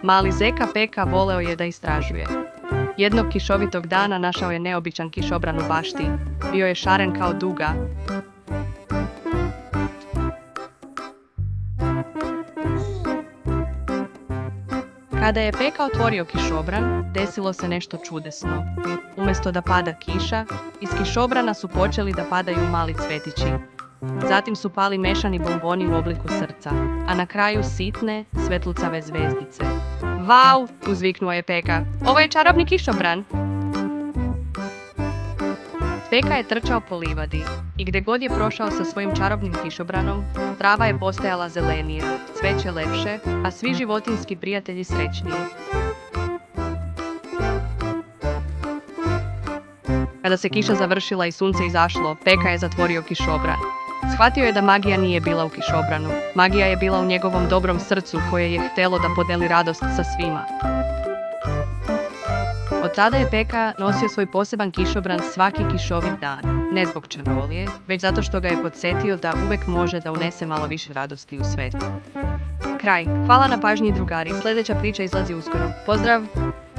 Mali zeka Peka voleo je da istražuje. Jednog kišovitog dana našao je neobičan kišobran u bašti. Bio je šaren kao duga. Kada je Peka otvorio kišobran, desilo se nešto čudesno. Umjesto da pada kiša, iz kišobrana su počeli da padaju mali cvetići. Zatim su pali mešani bomboni u obliku srca, a na kraju sitne, svetlucave zvezdice. Vau, uzviknuo je Peka, ovo je čarobni kišobran! Peka je trčao po livadi i gdje god je prošao sa svojim čarobnim kišobranom, trava je postajala zelenija, cveće lepše, a svi životinjski prijatelji srećniji. Kada se kiša završila i sunce izašlo, Peka je zatvorio kišobran. Shvatio je da magija nije bila u kišobranu. Magija je bila u njegovom dobrom srcu koje je htjelo da podeli radost sa svima. Od tada je Peka nosio svoj poseban kišobran svaki kišovit dan. Ne zbog čarolije, već zato što ga je podsjetio da uvek može da unese malo više radosti u svet. Kraj. Hvala na pažnji, drugari. Sljedeća priča izlazi uskoro. Pozdrav!